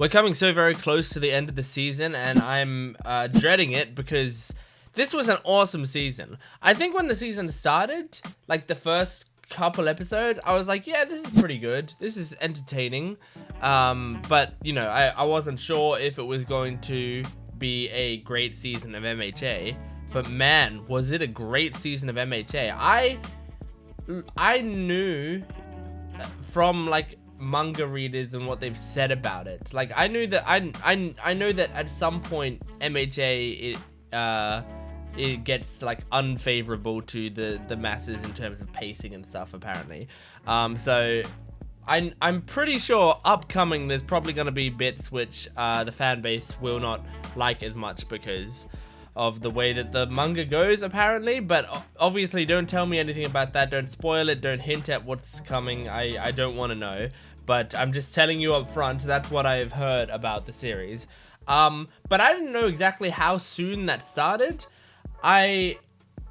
We're coming so very close to the end of the season, and I'm dreading it because this was an awesome season. I think when the season started, like the first couple episodes, I was like, yeah, this is pretty good. This is entertaining. But, you know, I wasn't sure if it was going to be a great season of MHA. But man, was it a great season of MHA. I knew from like manga readers and what they've said about it. Like I knew that I know that at some point MHA it gets like unfavorable to the masses in terms of pacing and stuff apparently. So I'm pretty sure upcoming there's probably going to be bits which the fan base will not like as much because of the way that the manga goes apparently, but obviously don't tell me anything about that, don't spoil it, don't hint at what's coming. I don't want to know, but I'm just telling you up front, that's what I've heard about the series. But I didn't know exactly how soon that started. I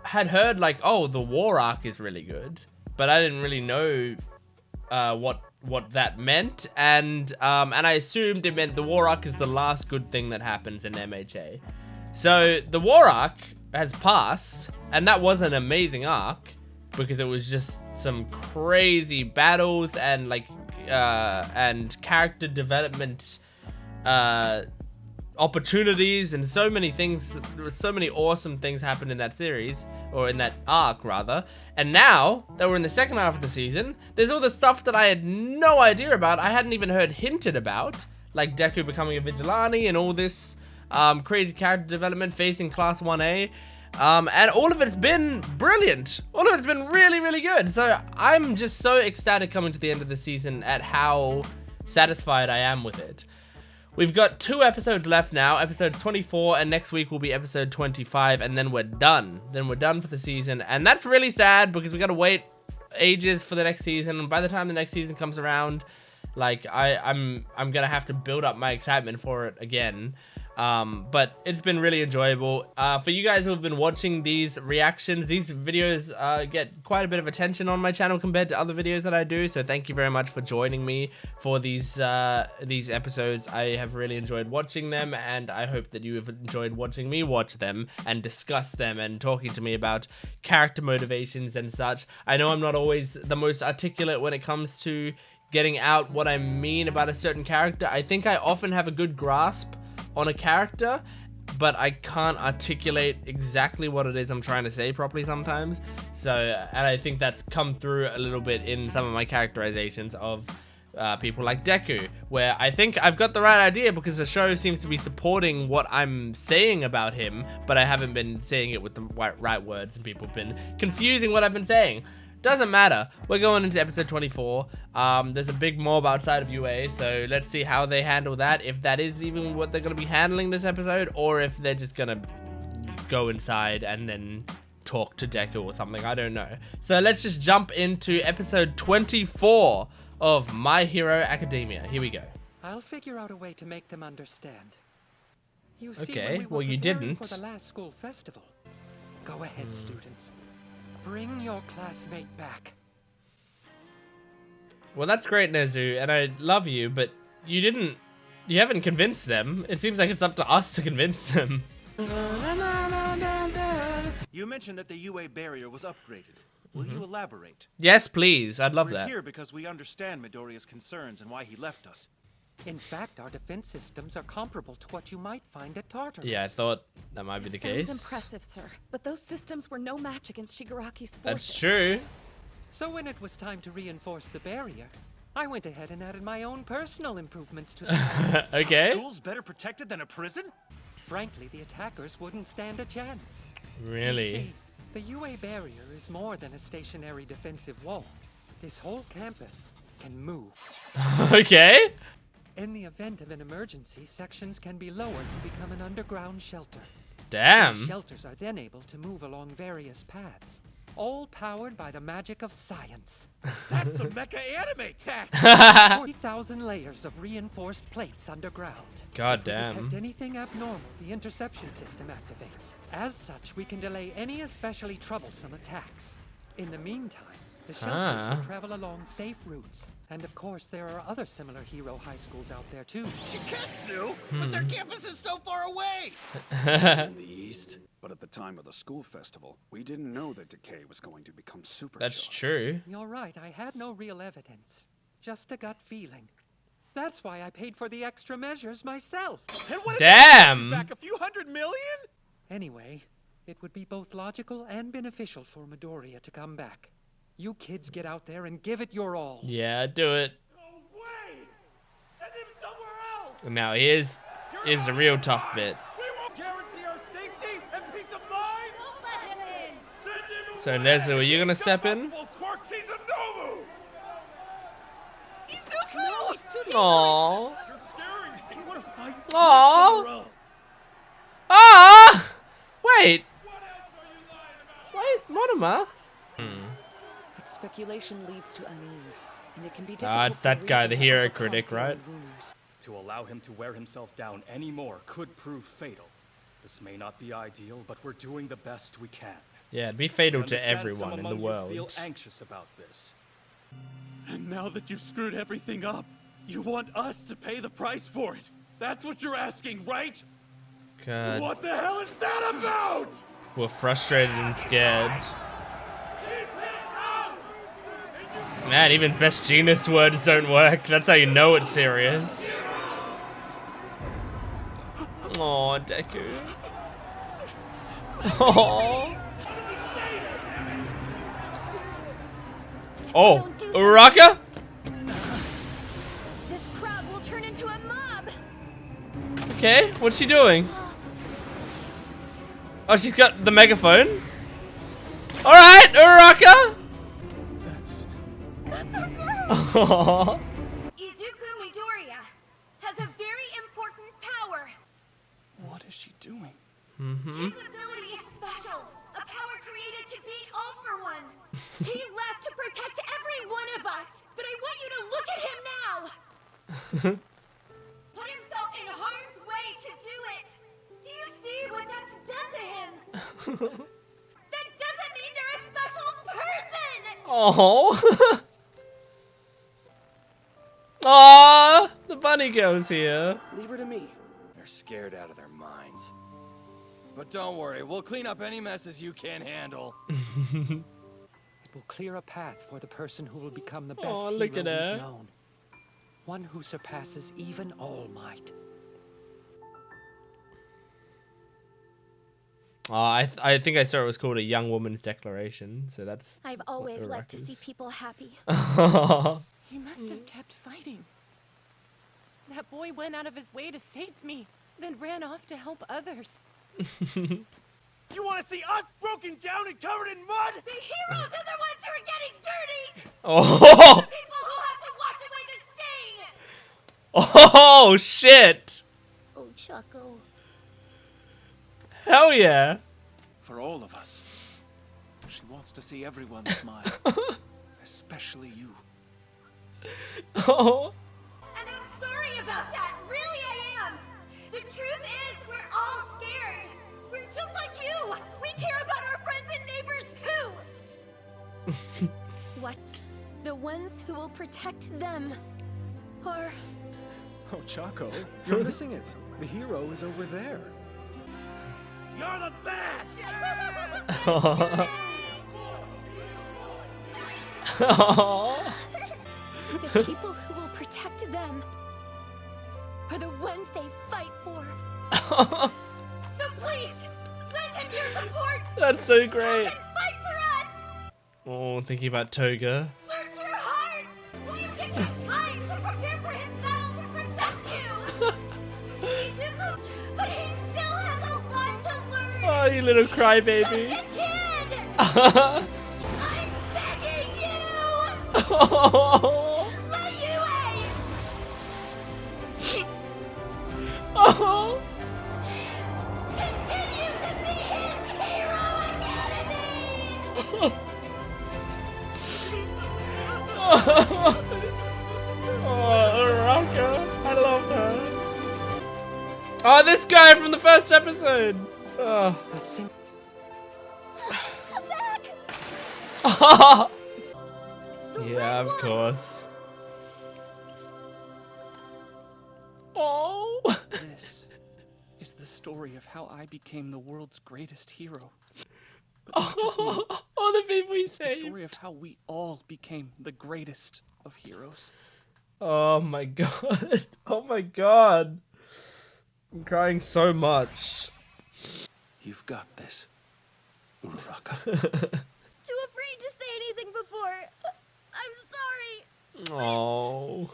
had heard like, oh, the war arc is really good, but I didn't really know what that meant, and I assumed it meant the war arc is the last good thing that happens in MHA. So the war arc has passed, and that was an amazing arc because it was just some crazy battles and like and character development opportunities and so many things. There were so many awesome things happened in that series, or in that arc rather. And now that we're in the second half of the season, there's all the stuff that I had no idea about. I hadn't even heard hinted about, like Deku becoming a vigilante and all this crazy character development facing Class 1A. And all of it's been brilliant. All of it's been really, really good. So I'm just so ecstatic coming to the end of the season at how satisfied I am with it. We've got 2 episodes left now, episode 24, and next week will be episode 25, and then we're done. Then we're done for the season, and that's really sad because we gotta wait ages for the next season, and by the time the next season comes around, like, I'm gonna have to build up my excitement for it again. But it's been really enjoyable. For you guys who have been watching these reactions, these videos get quite a bit of attention on my channel compared to other videos that I do. So thank you very much for joining me for these episodes. I have really enjoyed watching them, and I hope that you have enjoyed watching me watch them and discuss them and talking to me about character motivations and such. I know I'm not always the most articulate when it comes to getting out what I mean about a certain character. I think I often have a good grasp on a character, but I can't articulate exactly what it is I'm trying to say properly sometimes. So, and I think that's come through a little bit in some of my characterizations of people like Deku, where I think I've got the right idea because the show seems to be supporting what I'm saying about him, but I haven't been saying it with the right words, and people have been confusing what I've been saying. Doesn't matter. We're going into episode 24. There's a big mob outside of UA, so let's see how they handle that. If that is even what they're going to be handling this episode, or if they're just going to go inside and then talk to Deku or something. I don't know. So let's just jump into episode 24 of My Hero Academia. Here we go. I'll figure out a way to make them understand. You see, Okay, when we were well, you preparing didn't. for the last school festival. Go ahead, students. Bring your classmate back. Well, that's great, Nezu, and I love you, but you haven't convinced them. It seems like it's up to us to convince them. You mentioned that the UA barrier was upgraded. Will you elaborate? Yes, please. I'd love We're that. here because we understand Midoriya's concerns and why he left us. In fact, our defense systems are comparable to what you might find at Tartarus. Yeah, I thought that might be the case. Sounds impressive, sir. But those systems were no match against Shigaraki's forces. That's true. So when it was time to reinforce the barrier, I went ahead and added my own personal improvements to the defense. Okay. Our school's better protected than a prison? Frankly, the attackers wouldn't stand a chance. You Really? see, the UA barrier is more than a stationary defensive wall. This whole campus can move. Okay. In the event of an emergency, sections can be lowered to become an underground shelter. Damn. These shelters are then able to move along various paths, all powered by the magic of science. That's some mecha anime tech! 40,000 layers of reinforced plates underground. God If we damn. detect anything abnormal, the interception system activates. As such, we can delay any especially troublesome attacks. In the meantime, The shelters will travel along safe routes. And of course, there are other similar hero high schools out there too. Shiketsu? But their campus is so far away! In the east. But at the time of the school festival, we didn't know that decay was going to become supercharged. That's true. You're right, I had no real evidence. Just a gut feeling. That's why I paid for the extra measures myself. And what if Damn. they back a few $100 million? Anyway, it would be both logical and beneficial for Midoriya to come back. You kids get out there and give it your all. Yeah, do it. No way! Send him somewhere else! Now here's the real tough bit. We won't guarantee our safety and peace of mind! Don't let him in. Send him So away! Nezu, are you gonna step in? Quirk season Nobu! No, it's too dangerous. Aww. You're scaring me! You want to fight? Aw. Somewhere else. Ah! Wait. What else are you lying about? Wait, Mortimer? But speculation leads to unease, and it can be Ah, difficult it's that to guy, reason the to hero overcome critic, fear right? and rumors. To allow him to wear himself down anymore could prove fatal. This may not be ideal, but we're doing the best we can. Yeah, it'd be fatal I to understand everyone some in the among you world. feel anxious about this. And now that you've screwed everything up, you want us to pay the price for it. That's what you're asking, right? God, What the hell is that about? we're frustrated and scared. Keep it out! Man, even best genius words don't work. That's how you know it's serious. Aw, Deku. Aww. Oh, Uraraka? This crowd will turn into a mob. Okay, what's she doing? Oh, she's got the megaphone. Alright, Uraraka! That's... That's our girl. Aww. Izuku Midoriya has a very important power. What is she doing? His ability is special. A power created to beat all for one. He left to protect every one of us. But I want you to look at him now. Put himself in harm's way to do it. Do you see what that's done to him? That doesn't mean they're a special person. Oh. Aw, the bunny girl's here. Leave her to me. They're scared out of their minds. But don't worry, we'll clean up any messes you can't handle. It will clear a path for the person who will become the best Aw, hero look we've at her. known. One who surpasses even All Might. I think I saw it was called a young woman's declaration, so that's. I've always loved to see Uraraka's. people happy. He must have kept fighting. That boy went out of his way to save me, then ran off to help others. You want to see us broken down and covered in mud? The heroes are the ones who are getting dirty. Oh! People who have to wash away the stain. Oh shit! Ochako. Hell yeah! For all of us. She wants to see everyone smile. Especially you. Oh. And I'm sorry about that. Really, I am. The truth is, we're all scared. We're just like you. We care about our friends and neighbors too. What? The ones who will protect them. Or Ochako, you're missing it. The hero is over there. You're the best! the people who will protect them are the ones they fight for. So please, lend him your support. That's so great. Help and fight for us. Oh, thinking about Toga. Search your hearts. Will you give him time to prepare for his battle to protect you? Izuku, but he still has a lot to learn. Oh, you little crybaby. Just a kid. I'm begging you. Oh. Oh. Continue to be his hero academy. Oh, Uraraka. I love her. Oh, this guy from the first episode. Oh. A sing- Come back. The Yeah, red of one. course. Oh. This is the story of how I became the world's greatest hero. But not just me. All the people he It's the saved. story of how we all became the greatest of heroes. Oh my god. Oh my god. I'm crying so much. You've got this, Uraraka. Too afraid to say anything before. I'm sorry. Oh.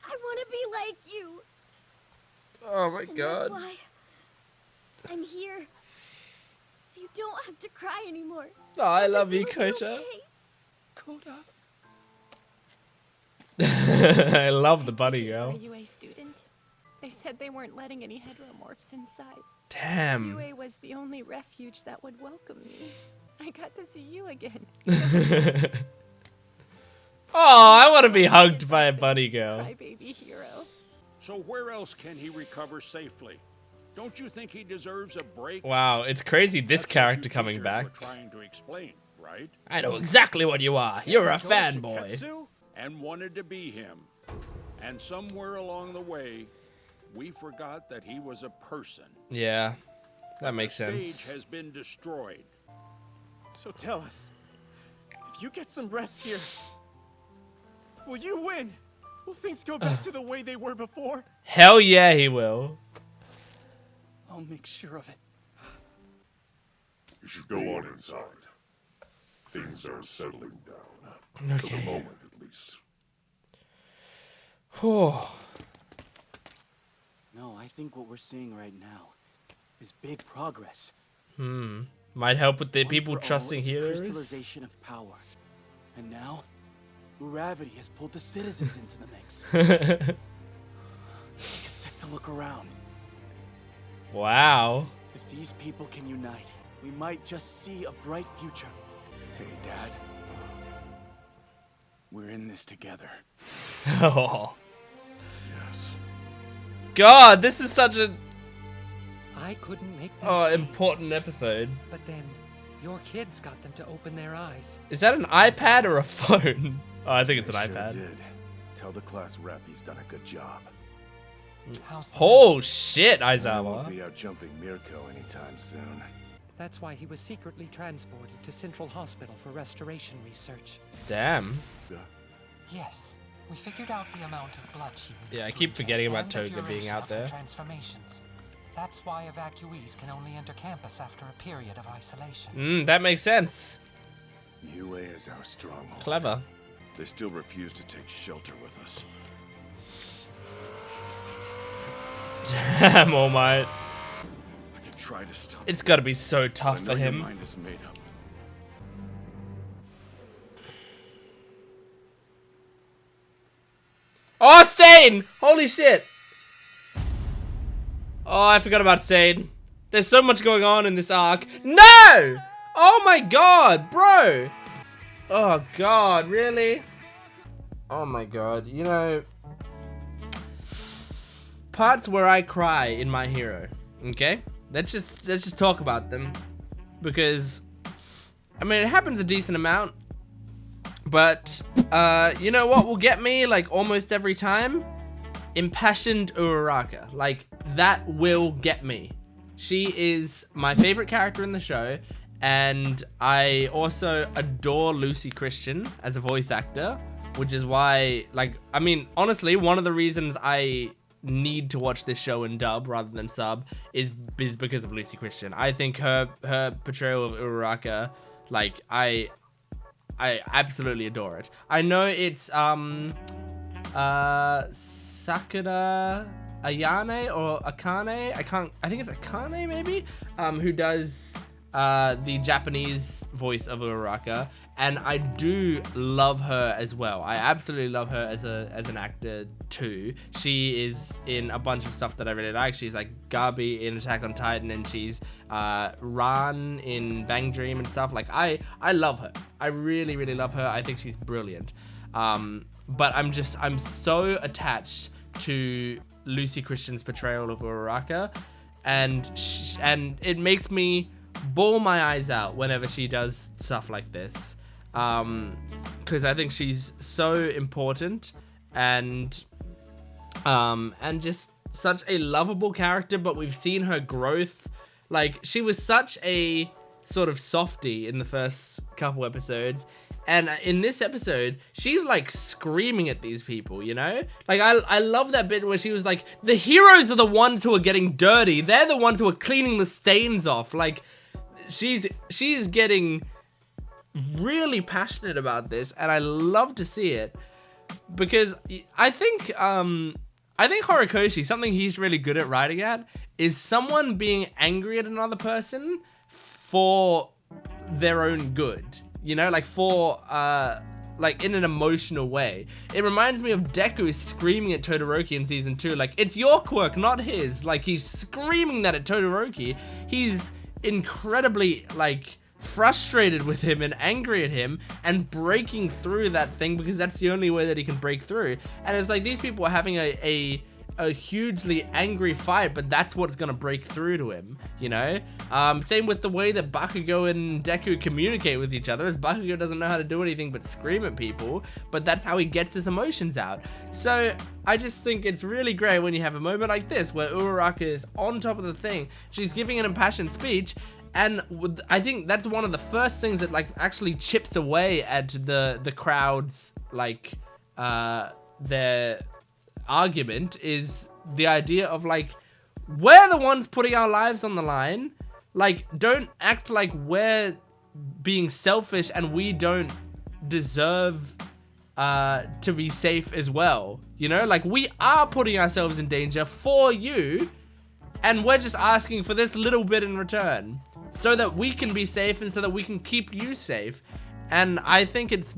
I want to be like you. Oh my And god. that's why I'm here. So you don't have to cry anymore. Oh, I love you, Everything will be Kota. okay. Koda. I love the bunny Are girl. you a student? They said they weren't letting any heteromorphs inside. Damn. UA was the only refuge that would welcome me. I got to see you again. Oh, I want to be hugged by a bunny girl. Crybaby hero. So where else can he recover safely? Don't you think he deserves a break? Wow, it's crazy this That's what character you coming teachers back. were trying to explain, right? I know exactly what you are. You're a Chose fanboy. Shiketsu and wanted to be him. And somewhere along the way, we forgot that he was a person. Yeah, that makes The sense. stage has been destroyed. So tell us, if you get some rest here, will you win? Will things go back to the way they were before? Hell yeah, he will. I'll make sure of it. You should go on inside. Things are settling down. For the Okay. moment, at least. Oh. No, I think what we're seeing right now is big progress. Might help with the One people for all trusting is a heroes. crystallization of power. And now, Uravity has pulled the citizens into the mix. Take a sec to look around. Wow. If these people can unite, we might just see a bright future. Hey, Dad. We're in this together. Oh. Yes. God, this is such a I couldn't make them see, important episode. but then your kids got them to open their eyes. Is that an iPad or a phone? Oh, I think it's an Sure iPad. did. Tell the class rep he's done a good job. How's that? Oh shit, I won't Aizawa. be out jumping Mirko anytime soon. That's why he was secretly transported to Central Hospital for restoration research. Damn. Yes, we figured out the amount of blood she needs. Yeah, I to keep ingest forgetting about and the Toga being duration out of her there. Transformations. That's why evacuees can only enter campus after a period of isolation. That makes sense. UA is our stronghold. Clever. They still refuse to take shelter with us. Damn, All Might. I can try to stop. It's gotta be so but tough I know for your him. mind is made up. Oh, Stain! Holy shit! Oh, I forgot about Stain. There's so much going on in this arc. No! Oh my god, bro! Oh god, really? Oh my god, you know... Parts where I cry in My Hero, okay? Let's just talk about them. Because, I mean, it happens a decent amount. But, you know what will get me, like, almost every time? Impassioned Uraraka. Like, that will get me. She is my favorite character in the show, and I also adore Lucy Christian as a voice actor, which is why, like, I mean, honestly, one of the reasons I need to watch this show in dub rather than sub is because of Lucy Christian. I think her portrayal of Uraraka, like, I absolutely adore it. I know it's Sakura Ayane or Akane. I think it's Akane maybe, who does the Japanese voice of Uraraka, and I do love her as well. I absolutely love her as an actor too. She is in a bunch of stuff that I really like. She's like Gabi in Attack on Titan, and she's Ran in Bang Dream and stuff. Like, I love her. I really, really love her. I think she's brilliant. But I'm so attached to Lucy Christian's portrayal of Uraraka, and it makes me bawl my eyes out whenever she does stuff like this. because I think she's so important and just such a lovable character, but we've seen her growth. Like, she was such a sort of softie in the first couple episodes, and in this episode she's like screaming at these people, you know? Like, I love that bit where she was like, the heroes are the ones who are getting dirty, they're the ones who are cleaning the stains off. Like, she's getting really passionate about this, and I love to see it, because I think Horikoshi, something he's really good at writing at, is someone being angry at another person for their own good, you know, like for like in an emotional way. It reminds me of Deku screaming at Todoroki in season 2, like, it's your quirk, not his. Like, he's screaming that at Todoroki. He's incredibly like frustrated with him and angry at him and breaking through that thing, because that's the only way that he can break through. And it's like these people are having a hugely angry fight, but that's what's gonna break through to him, you know? Same with the way that Bakugo and Deku communicate with each other, as Bakugo doesn't know how to do anything but scream at people, but that's how he gets his emotions out. So I just think it's really great when you have a moment like this where Uraraka is on top of the thing, she's giving an impassioned speech, and I think that's one of the first things that like actually chips away at the crowd's like their argument, is the idea of like, we're the ones putting our lives on the line. Like, don't act like we're being selfish and we don't deserve to be safe as well, you know? Like, we are putting ourselves in danger for you, and we're just asking for this little bit in return so that we can be safe and so that we can keep you safe. And I think it's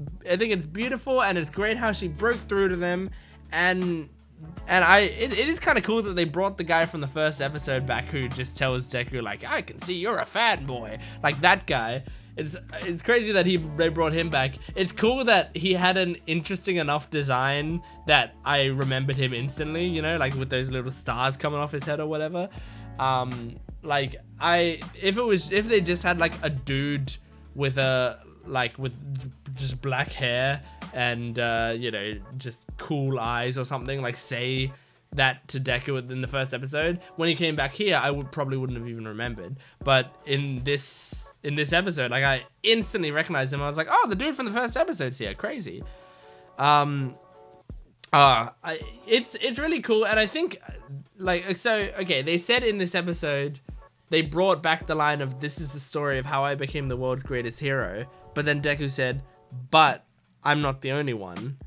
beautiful, and it's great how she broke through to them. And it is kind of cool that they brought the guy from the first episode back who just tells Deku, like, I can see you're a fanboy. Like, that guy. It's crazy that they brought him back. It's cool that he had an interesting enough design that I remembered him instantly, you know, like with those little stars coming off his head or whatever. Like, if they just had like a dude with just black hair and you know, just cool eyes or something, like say that to Deku in the first episode, when he came back here, I probably wouldn't have even remembered. But in this episode, like, I instantly recognized him. I was like, oh, the dude from the first episode's here. Crazy. It's really cool. And I think, like, so okay, they said in this episode they brought back the line of, this is the story of how I became the world's greatest hero. But then Deku said, but I'm not the only one.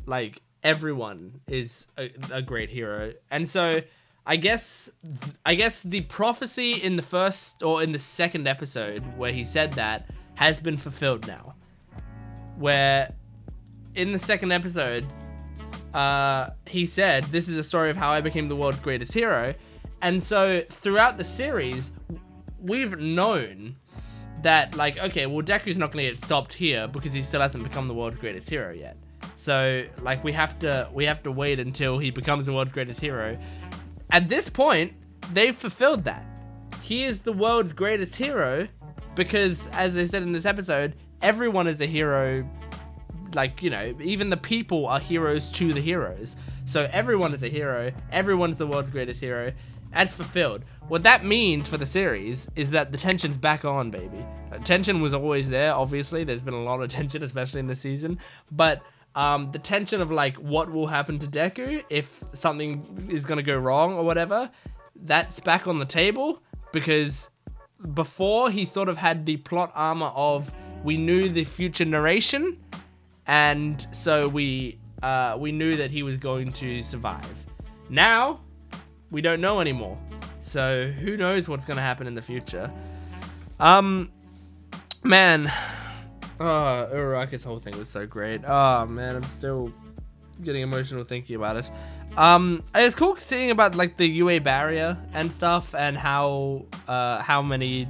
Like, everyone is a great hero. And so I guess the prophecy in the first or in the second episode where he said that has been fulfilled now. Where in the second episode, he said, this is a story of how I became the world's greatest hero. And so throughout the series, we've known that, like, okay, well, Deku's not going to get stopped here because he still hasn't become the world's greatest hero yet. So, like, we have to wait until he becomes the world's greatest hero. At this point, they've fulfilled that. He is the world's greatest hero because, as they said in this episode, everyone is a hero. Like, you know, even the people are heroes to the heroes. So everyone is a hero. Everyone's the world's greatest hero. That's fulfilled. What that means for the series is that the tension's back on, baby. Tension was always there, obviously. There's been a lot of tension, especially in this season. But the tension of, like, what will happen to Deku if something is going to go wrong or whatever, that's back on the table. Because before, he sort of had the plot armor of, we knew the future narration, and so we knew that he was going to survive. Now, we don't know anymore. So who knows what's going to happen in the future. Man. Oh, Uraraka's whole thing was so great. Oh, man, I'm still getting emotional thinking about it. It was cool seeing about, like, the UA barrier and stuff, and how many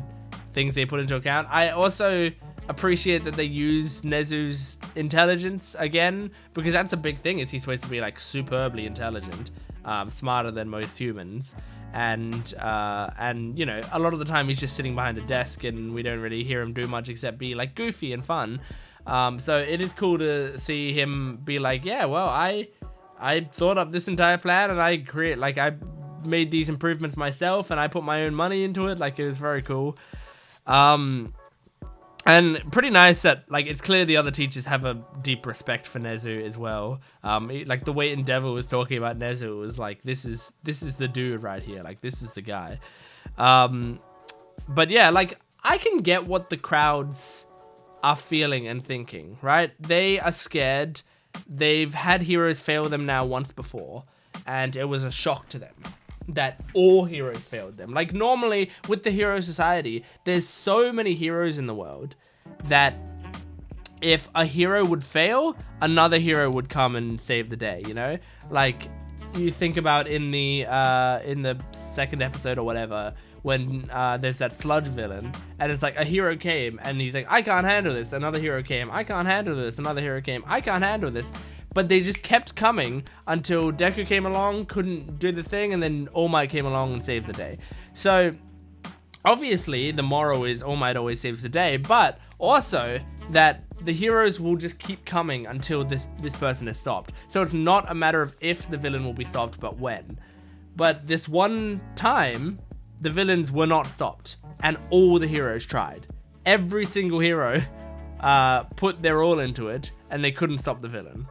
things they put into account. I also appreciate that they use Nezu's intelligence again, because that's a big thing, is he's supposed to be, like, superbly intelligent, smarter than most humans. And you know, a lot of the time he's just sitting behind a desk and we don't really hear him do much except be, like, goofy and fun. So it is cool to see him be like, yeah, well, I thought up this entire plan and I made these improvements myself and I put my own money into it. Like, it was very cool. And pretty nice that, like, it's clear the other teachers have a deep respect for Nezu as well. Like, the way Endeavor was talking about Nezu was like, this is the dude right here. Like, this is the guy. But yeah, like, I can get what the crowds are feeling and thinking, right? They are scared. They've had heroes fail them now once before, and it was a shock to them that all heroes failed them. Like, normally with the Hero Society, there's so many heroes in the world that if a hero would fail, another hero would come and save the day, you know? Like, you think about in the second episode or whatever, when there's that sludge villain, and it's like a hero came and he's like, I can't handle this. Another hero came, I can't handle this. Another hero came, I can't handle this. But they just kept coming until Deku came along, couldn't do the thing, and then All Might came along and saved the day. So obviously the moral is All Might always saves the day, but also that the heroes will just keep coming until this person is stopped. So it's not a matter of if the villain will be stopped, but when. But this one time, the villains were not stopped, and all the heroes tried. Every single hero put their all into it, and they couldn't stop the villain.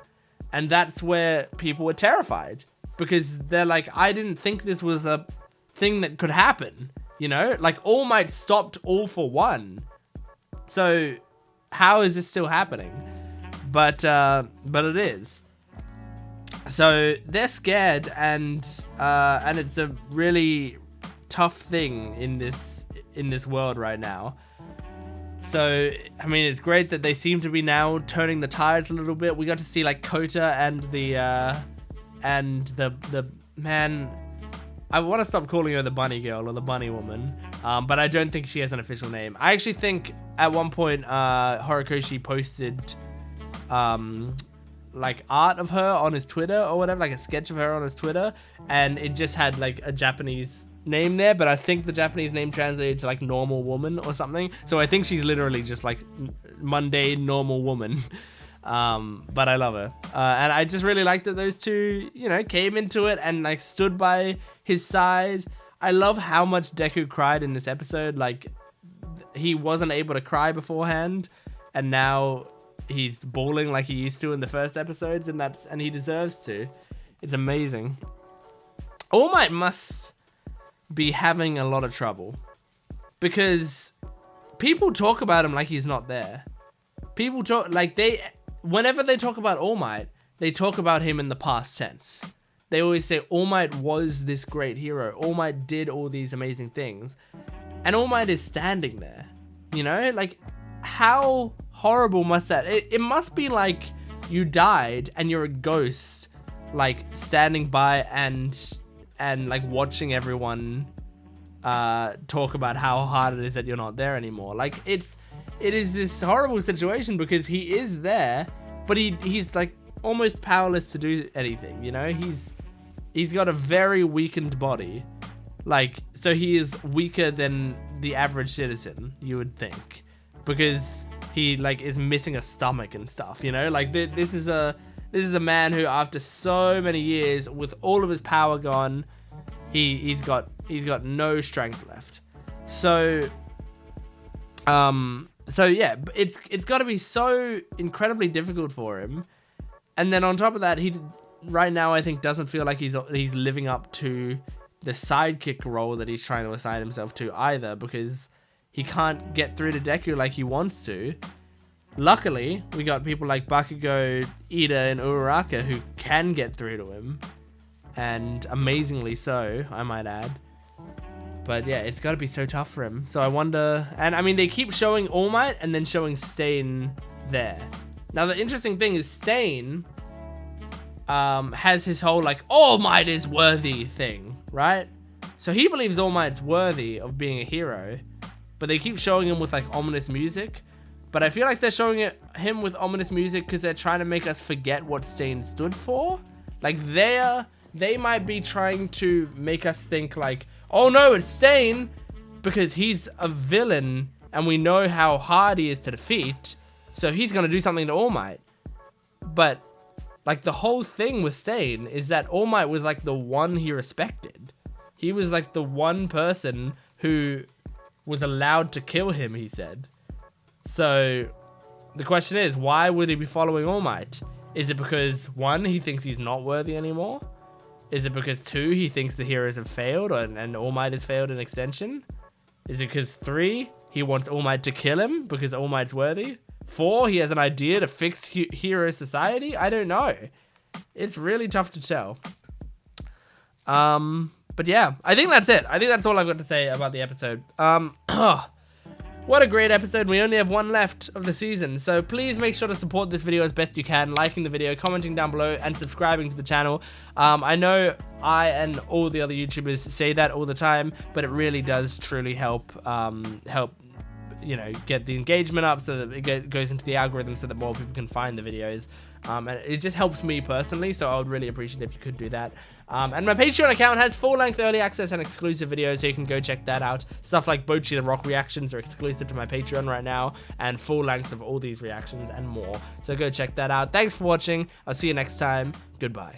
And that's where people were terrified, because they're like, I didn't think this was a thing that could happen, you know? Like, All Might stopped All for One. So how is this still happening? But it is. So they're scared, and it's a really tough thing in this world right now. So, I mean, it's great that they seem to be now turning the tides a little bit. We got to see, like, Kota and the man, I want to stop calling her the bunny girl or the bunny woman, but I don't think she has an official name. I actually think at one point, Horikoshi posted, like, art of her on his Twitter or whatever, like a sketch of her on his Twitter, and it just had, like, a Japanese name there, but I think the Japanese name translated to like normal woman or something. So I think she's literally just like mundane normal woman. But I love her. And I just really like that those two, you know, came into it and like stood by his side. I love how much Deku cried in this episode. Like, he wasn't able to cry beforehand, and now he's bawling like he used to in the first episodes, and he deserves to. It's amazing. All Might must be having a lot of trouble, because people talk about him like he's not there. People talk like whenever they talk about All Might, they talk about him in the past tense. They always say All Might was this great hero. All Might did all these amazing things, and All Might is standing there. You know, like, how horrible must that? It must be like you died and you're a ghost, like standing by and like watching everyone talk about how hard it is that you're not there anymore. Like, it is this horrible situation because he is there, but he's like almost powerless to do anything, you know? He's got a very weakened body. Like, so he is weaker than the average citizen, you would think, because he like is missing a stomach and stuff, you know? Like, this is a man who, after so many years, with all of his power gone, he's got no strength left. So yeah, it's got to be so incredibly difficult for him. And then on top of that, he right now I think doesn't feel like he's living up to the sidekick role that he's trying to assign himself to either, because he can't get through to Deku like he wants to. Luckily, we got people like Bakugo, Ida, and Uraraka who can get through to him. And amazingly so, I might add. But yeah, it's got to be so tough for him. So I wonder... And I mean, they keep showing All Might and then showing Stain there. Now, the interesting thing is Stain has his whole, like, All Might is worthy thing, right? So he believes All Might's worthy of being a hero. But they keep showing him with, like, ominous music. But I feel like they're showing him with ominous music because they're trying to make us forget what Stain stood for. Like, they might be trying to make us think like, oh no, it's Stain, because he's a villain and we know how hard he is to defeat. So he's going to do something to All Might. But, like, the whole thing with Stain is that All Might was, like, the one he respected. He was, like, the one person who was allowed to kill him, he said. So, the question is, why would he be following All Might? Is it because, 1, he thinks he's not worthy anymore? Is it because 2, he thinks the heroes have failed and All Might has failed in extension? Is it because 3, he wants All Might to kill him because All Might's worthy? 4, he has an idea to fix hero society? I don't know. It's really tough to tell. But yeah, I think that's it. I think that's all I've got to say about the episode. What a great episode. We only have one left of the season. So please make sure to support this video as best you can. Liking the video, commenting down below, and subscribing to the channel. I know I and all the other YouTubers say that all the time, but it really does truly help, you know, get the engagement up so that it goes into the algorithm so that more people can find the videos. And it just helps me personally, so I would really appreciate it if you could do that. And my Patreon account has full-length early access and exclusive videos, so you can go check that out. Stuff like Bochi the Rock reactions are exclusive to my Patreon right now, and full lengths of all these reactions and more. So go check that out. Thanks for watching. I'll see you next time. Goodbye.